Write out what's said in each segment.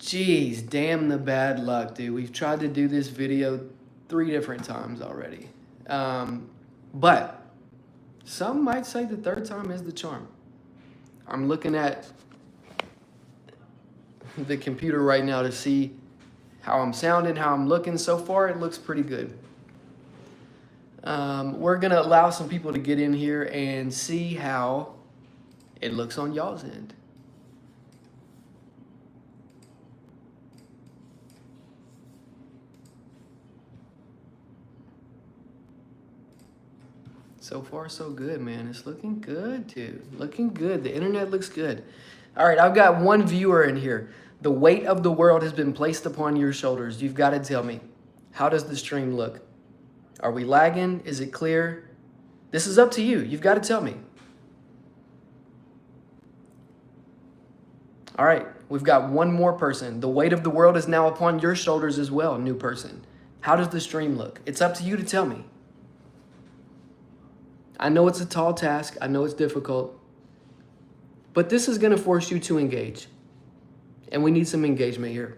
Jeez, damn the bad luck, dude. We've tried to do this video 3 different times already. But some might say the 3rd time is the charm. I'm looking at the computer right now to see how I'm sounding, how I'm looking. So far, it looks pretty good. We're going to allow some people to get in here and see how it looks on y'all's end. So far, so good, man. It's looking good, dude. Looking good. The internet looks good. All right, I've got one viewer in here. The weight of the world has been placed upon your shoulders. You've got to tell me, how does the stream look? Are we lagging? Is it clear? This is up to you. You've got to tell me. All right, we've got one more person. The weight of the world is now upon your shoulders as well, new person. How does the stream look? It's up to you to tell me. I know it's a tall task. I know it's difficult. But this is going to force you to engage. And we need some engagement here.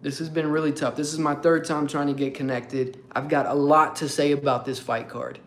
This has been really tough. This is my 3rd time trying to get connected. I've got a lot to say about this fight card.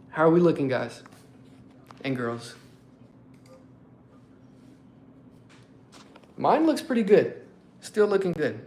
How are we looking, guys and girls? Mine looks pretty good. Still looking good.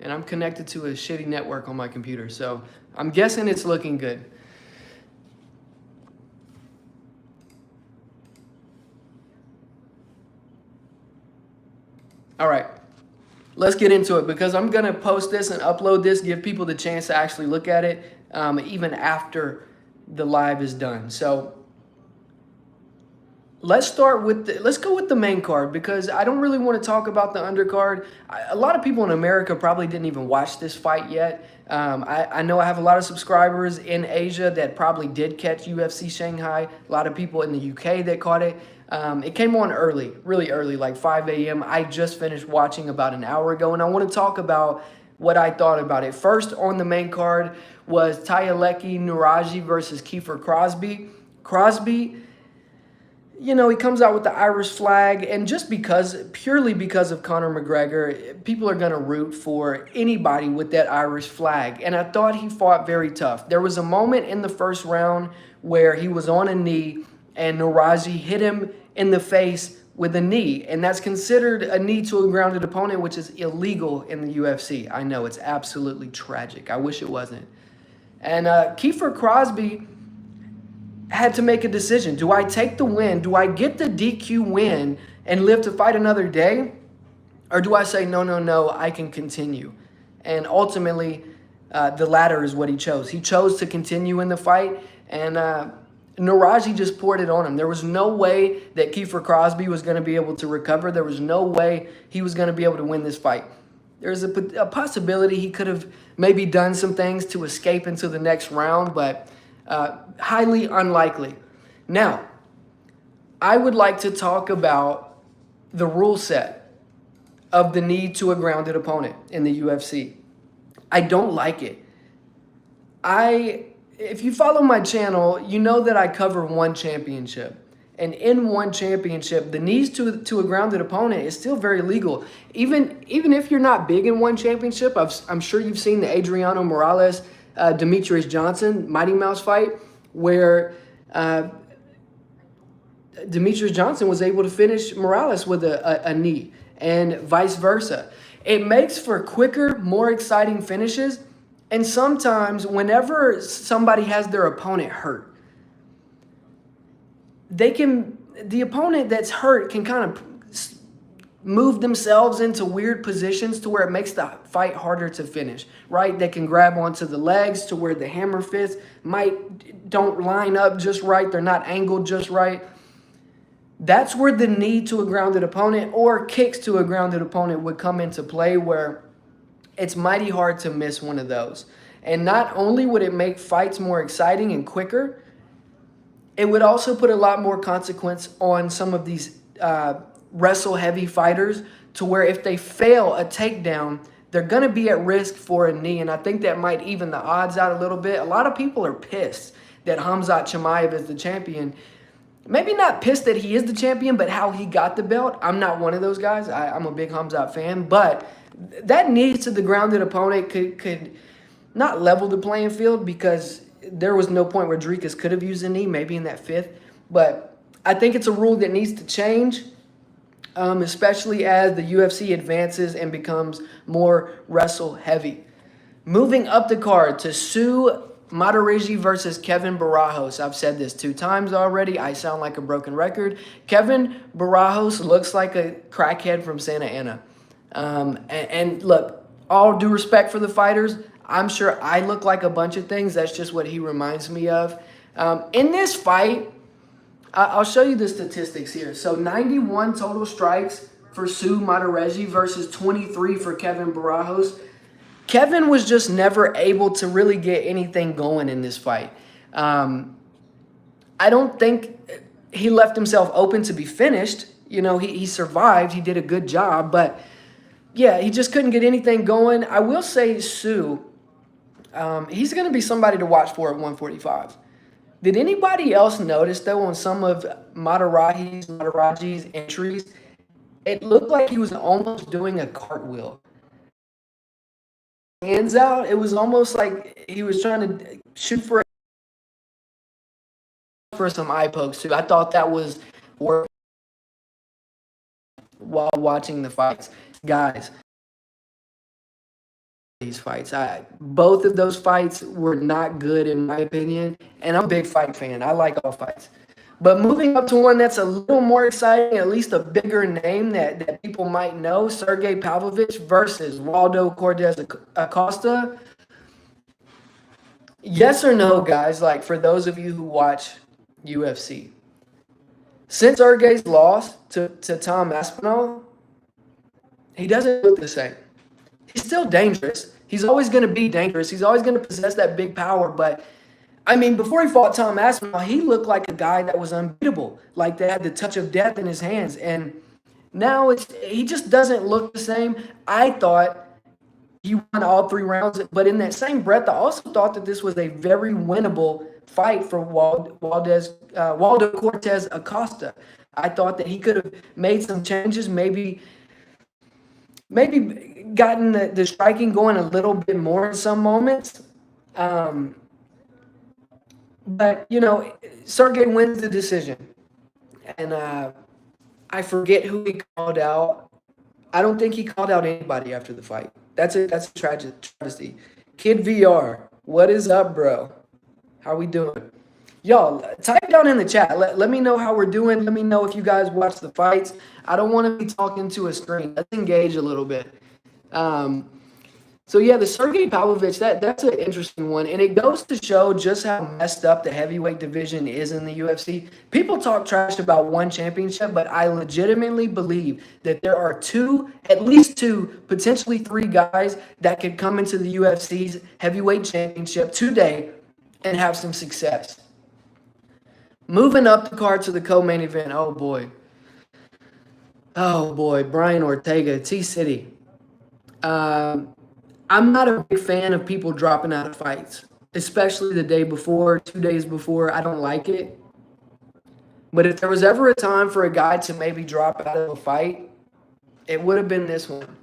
And I'm connected to a shitty network on my computer, so I'm guessing it's looking good. All right, let's get into it because I'm gonna post this and upload this, give people the chance to actually look at it even after the live is done. So let's go with the main card because I don't really want to talk about the undercard. A lot of people in America probably didn't even watch this fight yet. I know I have a lot of subscribers in Asia that probably did catch UFC Shanghai. A lot of people in the UK that caught it. It came on early, really early, like 5 a.m. I just finished watching about an hour ago, and I want to talk about what I thought about it. First on the main card was Tayaleki Nuraji versus Kiefer Crosby. Crosby, you know, he comes out with the Irish flag, and just purely because of Conor McGregor, people are going to root for anybody with that Irish flag. And I thought he fought very tough. There was a moment in the first round where he was on a knee, and Nuraji hit him in the face with a knee. And that's considered a knee to a grounded opponent, which is illegal in the UFC. I know, it's absolutely tragic. I wish it wasn't. And Kiefer Crosby had to make a decision. Do I take the win? Do I get the DQ win and live to fight another day? Or do I say, no, I can continue? And ultimately, the latter is what he chose. He chose to continue in the fight, and Nuraji just poured it on him. There was no way that Kiefer Crosby was going to be able to recover. There was no way he was going to be able to win this fight. There's a possibility he could have maybe done some things to escape into the next round, but highly unlikely. Now, I would like to talk about the rule set of the knee to a grounded opponent in the UFC. I don't like it. If you follow my channel, you know that I cover one championship. And in one championship, the knees to a grounded opponent is still very legal. Even if you're not big in one championship, I'm sure you've seen the Adriano Morales Demetrius Johnson Mighty Mouse fight where Demetrius Johnson was able to finish Morales with a knee and vice versa. It makes for quicker, more exciting finishes. And sometimes whenever somebody has their opponent hurt, the opponent that's hurt can kind of move themselves into weird positions to where it makes the fight harder to finish, right? They can grab onto the legs to where the hammer fists don't line up just right. They're not angled just right. That's where the knee to a grounded opponent or kicks to a grounded opponent would come into play, where it's mighty hard to miss one of those. And not only would it make fights more exciting and quicker, it would also put a lot more consequence on some of these wrestle-heavy fighters, to where if they fail a takedown, they're going to be at risk for a knee. And I think that might even the odds out a little bit. A lot of people are pissed that Khamzat Chimaev is the champion. maybe not pissed that he is the champion, but how he got the belt. I'm not one of those guys. I'm a big Hamzat fan, but that knee to the grounded opponent could not level the playing field, because there was no point where Dricus could have used a knee, maybe in that fifth. But I think it's a rule that needs to change, especially as the UFC advances and becomes more wrestle heavy. Moving up the card to Sue Matarigi versus Kevin Barajos. I've said this 2 times already. I sound like a broken record. Kevin Barajos looks like a crackhead from Santa Ana. And look, all due respect for the fighters, I'm sure I look like a bunch of things. That's just what he reminds me of. In this fight, I'll show you the statistics here. So 91 total strikes for Sue Matarigi versus 23 for Kevin Barajos. Kevin was just never able to really get anything going in this fight. I don't think he left himself open to be finished. You know, he survived. He did a good job. But, yeah, he just couldn't get anything going. I will say Sue, he's going to be somebody to watch for at 145. Did anybody else notice, though, on some of Mataraji's entries, it looked like he was almost doing a cartwheel? Hands out, it was almost like he was trying to shoot for some eye pokes, too. I thought that was work while watching the fights. Guys, these fights, both of those fights were not good in my opinion, and I'm a big fight fan. I like all fights. But moving up to one that's a little more exciting, at least a bigger name that people might know, Sergey Pavlovich versus Waldo Cortez Acosta. Yes or no, guys, like for those of you who watch UFC. Since Sergey's loss to Tom Aspinall, he doesn't look the same. He's still dangerous. He's always going to be dangerous. He's always going to possess that big power, but I mean, before he fought Tom Aspinall, he looked like a guy that was unbeatable, like they had the touch of death in his hands. And now he just doesn't look the same. I thought he won all 3 rounds, but in that same breath, I also thought that this was a very winnable fight for Waldo Cortez Acosta. I thought that he could have made some changes, maybe gotten the striking going a little bit more in some moments. But, you know, Sergey wins the decision. And I forget who he called out. I don't think he called out anybody after the fight. That's a tragedy. Kid VR, what is up, bro? How we doing? Y'all, type down in the chat. Let me know how we're doing. Let me know if you guys watch the fights. I don't want to be talking to a screen. Let's engage a little bit. So, yeah, the Sergey Pavlovich, that's an interesting one. And it goes to show just how messed up the heavyweight division is in the UFC. People talk trash about one championship, but I legitimately believe that there are at least two, potentially 3 guys that could come into the UFC's heavyweight championship today and have some success. Moving up the card to the co-main event, oh boy, Brian Ortega, T-City. I'm not a big fan of people dropping out of fights, especially the day before, 2 days before. I don't like it. But if there was ever a time for a guy to maybe drop out of a fight, it would have been this one.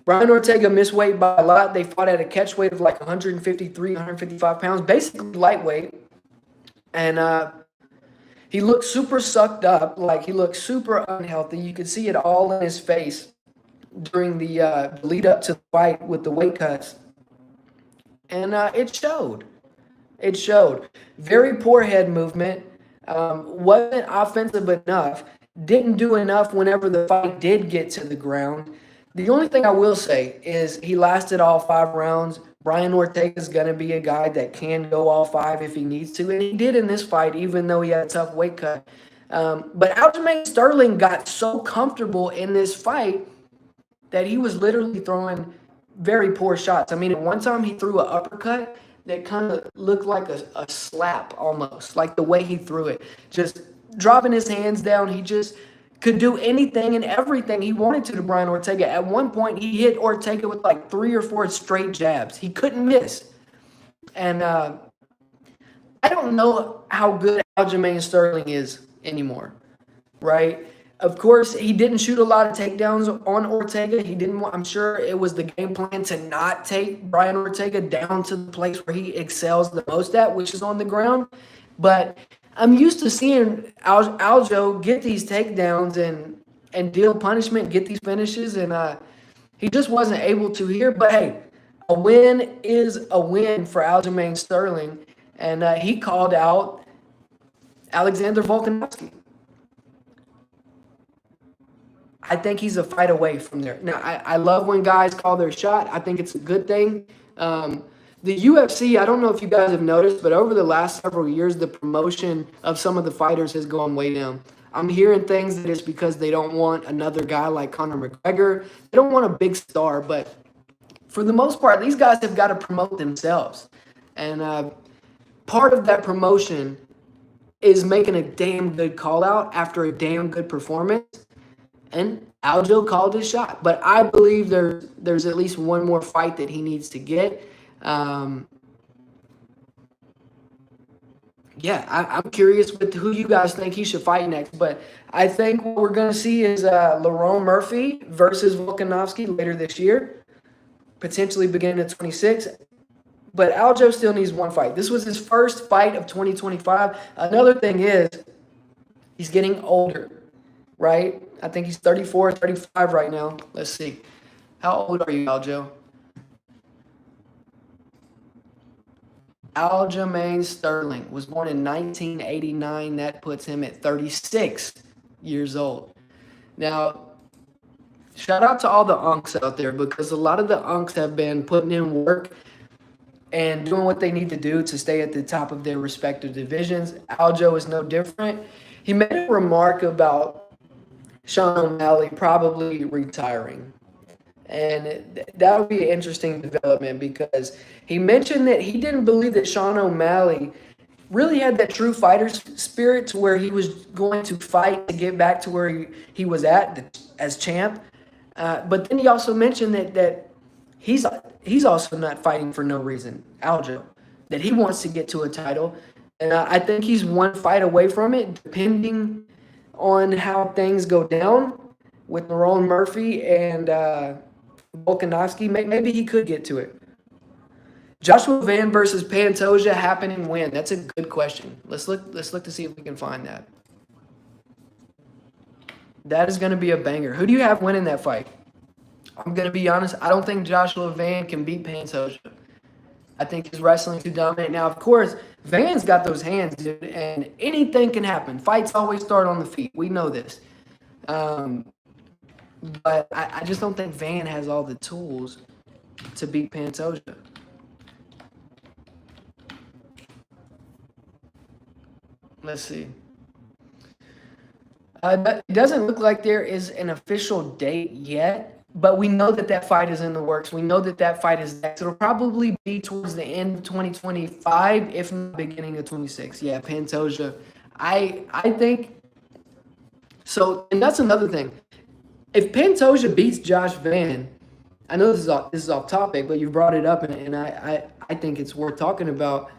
Brian Ortega missed weight by a lot. They fought at a catch weight of like 153, 155 pounds, basically lightweight. And he looked super sucked up, like he looked super unhealthy. You could see it all in his face during the lead up to the fight with the weight cuts. And it showed. It showed. Very poor head movement. Wasn't offensive enough. Didn't do enough whenever the fight did get to the ground. The only thing I will say is he lasted all 5 rounds. Brian Ortega is going to be a guy that can go all 5 if he needs to. And he did in this fight, even though he had a tough weight cut. But Aljamain Sterling got so comfortable in this fight that he was literally throwing very poor shots. I mean, at one time he threw an uppercut that kind of looked like a slap almost, like the way he threw it. Just dropping his hands down. He just could do anything and everything he wanted to Brian Ortega. At one point, he hit Ortega with like 3 or 4 straight jabs. He couldn't miss. And I don't know how good Aljamain Sterling is anymore, right? Of course, he didn't shoot a lot of takedowns on Ortega. He didn't. I'm sure it was the game plan to not take Brian Ortega down to the place where he excels the most at, which is on the ground. But I'm used to seeing Aljo get these takedowns and deal punishment, get these finishes, and he just wasn't able to here. But hey, a win is a win for Aljamain Sterling, and he called out Alexander Volkanovski. I think he's a fight away from there. Now, I love when guys call their shot. I think it's a good thing. The UFC, I don't know if you guys have noticed, but over the last several years, the promotion of some of the fighters has gone way down. I'm hearing things that it's because they don't want another guy like Conor McGregor. They don't want a big star, but for the most part, these guys have got to promote themselves. And part of that promotion is making a damn good call out after a damn good performance. And Aljo called his shot. But I believe there's at least one more fight that he needs to get. I'm curious with who you guys think he should fight next. But I think what we're going to see is Lerone Murphy versus Volkanovski later this year, potentially beginning at 26. But Aljo still needs one fight. This was his first fight of 2025. Another thing is he's getting older, right? I think he's 34, 35 right now. Let's see. How old are you, Aljo? Aljamain Sterling was born in 1989. That puts him at 36 years old. Now, shout out to all the unks out there because a lot of the unks have been putting in work and doing what they need to do to stay at the top of their respective divisions. Aljo is no different. He made a remark about Sean O'Malley probably retiring. And that would be an interesting development because he mentioned that he didn't believe that Sean O'Malley really had that true fighter spirit to where he was going to fight to get back to where he was at as champ. But then he also mentioned that he's also not fighting for no reason, Aljo, that he wants to get to a title. And I think he's one fight away from it, depending on how things go down with Lerone Murphy and Volkanovski. Maybe he could get to it. Joshua Van versus Pantoja happening when? That's a good question. Let's look to see if we can find that. That is going to be a banger. Who do you have winning that fight? I'm going to be honest. I don't think Joshua Van can beat Pantoja. I think he's wrestling too dominant. Now, of course, Van's got those hands, dude, and anything can happen. Fights always start on the feet. We know this. But I just don't think Van has all the tools to beat Pantoja. Let's see. But it doesn't look like there is an official date yet, but we know that fight is in the works. We know that fight is next. It'll probably be towards the end of 2025, if not beginning of 26. Yeah, Pantoja. I think so, and that's another thing. If Pantoja beats Josh Van, I know this is off topic, but you brought it up, and I think it's worth talking about.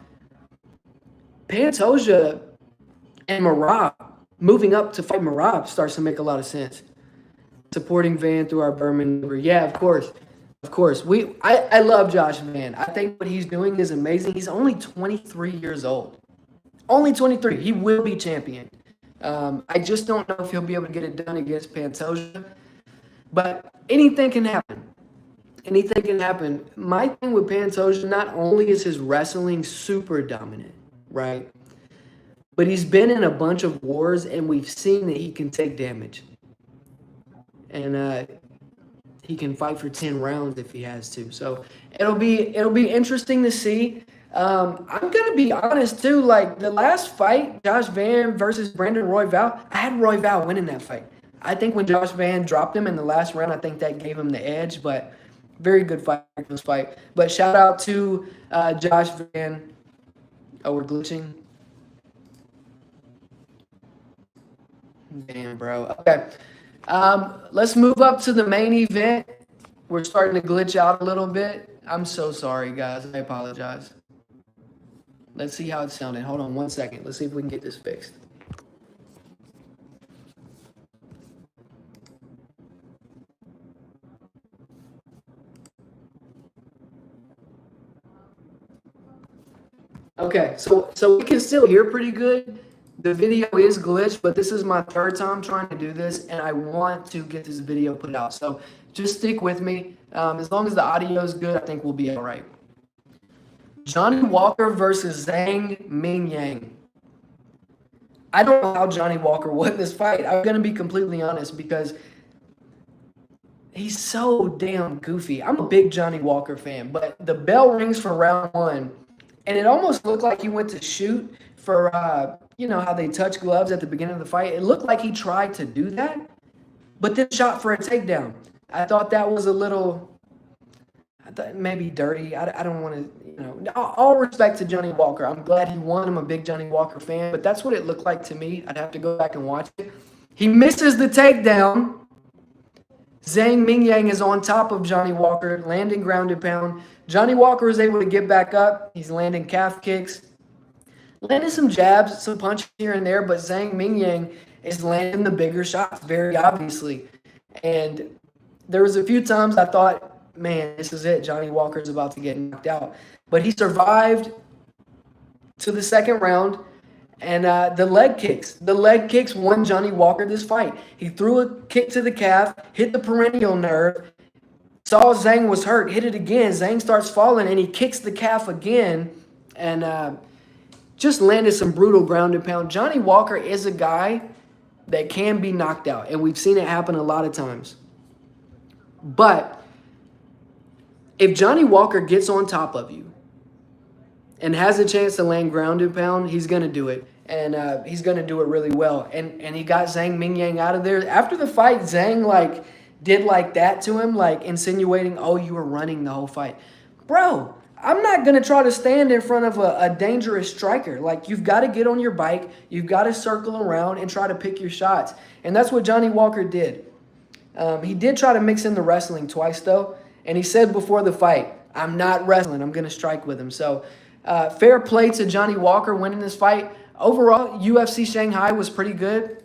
Pantoja and Marab moving up to fight Marab starts to make a lot of sense. Supporting Van through our Berman. Yeah, of course. I love Josh Van. I think what he's doing is amazing. He's only 23 years old. Only 23. He will be champion. I just don't know if he'll be able to get it done against Pantoja. But anything can happen. Anything can happen. My thing with Pantoja, not only is his wrestling super dominant, right? But he's been in a bunch of wars, and we've seen that he can take damage. And he can fight for 10 rounds if he has to. So it'll be interesting to see. I'm gonna be honest too. Like the last fight, Josh Van versus Brandon Royval, I had Royval winning that fight. I think when Josh Van dropped him in the last round, I think that gave him the edge. But very good fight. But shout out to Josh Van. Oh, we're glitching. Damn, bro. Okay. Let's move up to the main event. We're starting to glitch out a little bit. I'm so sorry, guys. I apologize. Let's see how it's sounding. Hold on one second. Let's see if we can get this fixed. Okay, so we can still hear pretty good. The video is glitched, but this is my third time trying to do this, and I want to get this video put out. So just stick with me. As long as the audio is good, I think we'll be all right. Johnny Walker versus Zhang Mingyang. I don't know how Johnny Walker won this fight. I'm going to be completely honest because he's so damn goofy. I'm a big Johnny Walker fan, but the bell rings for round one, and it almost looked like he went to shoot for, you know, how they touch gloves at the beginning of the fight. It looked like he tried to do that, but then shot for a takedown. I thought that was a little, I thought maybe dirty. I don't want to, you know, all respect to Johnny Walker. I'm glad he won. I'm a big Johnny Walker fan, but that's what it looked like to me. I'd have to go back and watch it. He misses the takedown. Zhang Mingyang is on top of Johnny Walker, landing ground and pound. Johnny Walker is able to get back up. He's landing calf kicks, landing some jabs, some punches here and there, but Zhang Mingyang is landing the bigger shots, very obviously. And there was a few times I thought, man, this is it. Johnny Walker's about to get knocked out. But he survived to the second round. And the leg kicks won Johnny Walker this fight. He threw a kick to the calf, hit the perennial nerve, saw Zhang was hurt, hit it again. Zhang starts falling, and he kicks the calf again, and just landed some brutal ground and pound. Johnny Walker is a guy that can be knocked out, and we've seen it happen a lot of times. But if Johnny Walker gets on top of you and has a chance to land ground and pound, he's going to do it. And he's going to do it really well. And he got Zhang Mingyang out of there. After the fight, Zhang did like that to him, like insinuating, oh, you were running the whole fight. Bro, I'm not going to try to stand in front of a dangerous striker. Like, you've got to get on your bike. You've got to circle around and try to pick your shots. And that's what Johnny Walker did. He did try to mix in the wrestling twice, though. And he said before the fight, I'm not wrestling. I'm going to strike with him. So fair play to Johnny Walker winning this fight. Overall, UFC Shanghai was pretty good.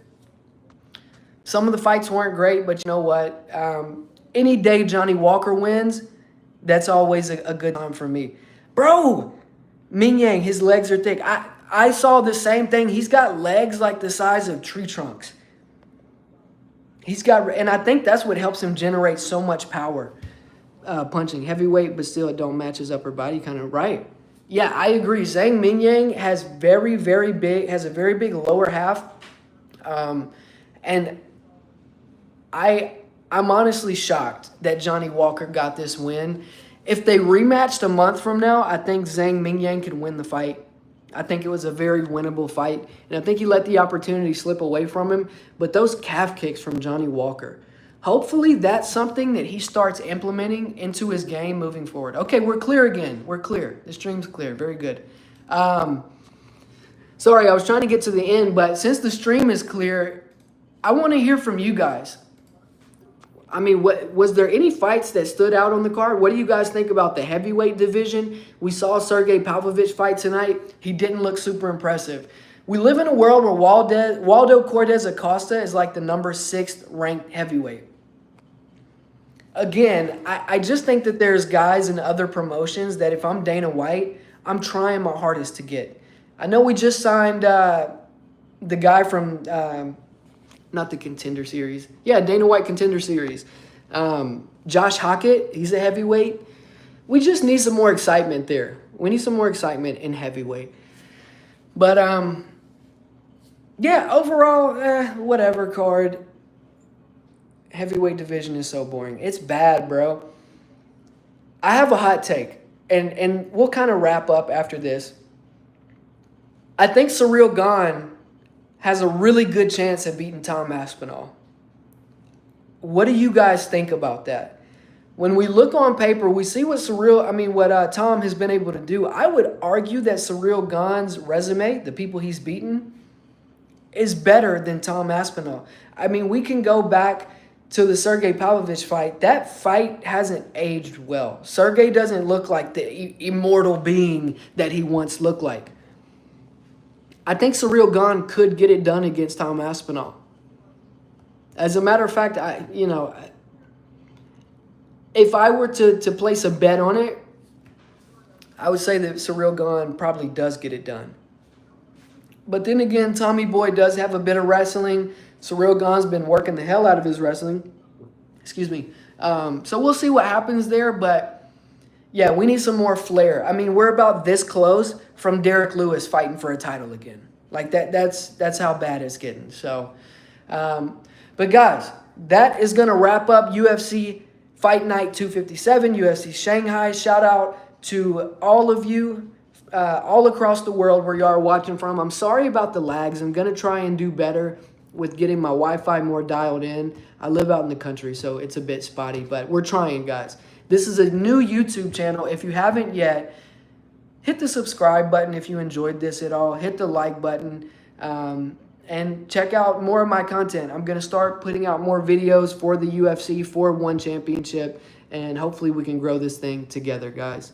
Some of the fights weren't great, but you know what? Any day Johnny Walker wins, that's always a good time for me. Bro, Mingyang, his legs are thick. I saw the same thing. He's got legs like the size of tree trunks. And I think that's what helps him generate so much power. Punching heavyweight, but still it don't match his upper body, kind of right. Yeah, I agree. Zhang Mingyang has a very big lower half. And I'm honestly shocked that Johnny Walker got this win. If they rematched a month from now, I think Zhang Mingyang could win the fight. I think it was a very winnable fight. And I think he let the opportunity slip away from him. But those calf kicks from Johnny Walker, hopefully that's something that he starts implementing into his game moving forward. Okay, we're clear again. We're clear. The stream's clear. Very good. Sorry, I was trying to get to the end, but since the stream is clear, I want to hear from you guys. I mean, was there any fights that stood out on the card? What do you guys think about the heavyweight division? We saw Sergey Pavlovich fight tonight. He didn't look super impressive. We live in a world where Waldo Cortez Acosta is like the number 6th ranked heavyweight. Again, I just think that there's guys in other promotions that if I'm Dana White, I'm trying my hardest to get. I know we just signed the guy from, not the Contender Series. Yeah, Dana White Contender Series. Josh Hockett, he's a heavyweight. We just need some more excitement there. We need some more excitement in heavyweight. But, yeah, overall, whatever card. Heavyweight division is so boring. It's bad, bro. I have a hot take, and we'll kind of wrap up after this. I think Ciryl Gane has a really good chance at beating Tom Aspinall. What do you guys think about that? When we look on paper, we see what Tom has been able to do. I would argue that Ciryl Gane's resume, the people he's beaten, is better than Tom Aspinall. I mean, we can go back to the Sergey Pavlovich fight. That fight hasn't aged well. Sergey doesn't look like the immortal being that he once looked like. I think Ciryl Gane could get it done against Tom Aspinall. As a matter of fact, if I were to place a bet on it, I would say that Cyril Gahn probably does get it done. But then again, Tommy Boy does have a bit of wrestling. Cyril Gahn's been working the hell out of his wrestling. Excuse me. So we'll see what happens there. But yeah, we need some more flair. I mean, we're about this close from Derek Lewis fighting for a title again. Like that's how bad it's getting. So, but guys, that is going to wrap up UFC Fight Night 257, UFC Shanghai. Shout out to all of you all across the world where you are watching from. I'm sorry about the lags. I'm going to try and do better with getting my Wi-Fi more dialed in. I live out in the country, so it's a bit spotty, but we're trying, guys. This is a new YouTube channel. If you haven't yet, hit the subscribe button if you enjoyed this at all. Hit the like button and check out more of my content. I'm going to start putting out more videos for the UFC, for One Championship, and hopefully we can grow this thing together, guys.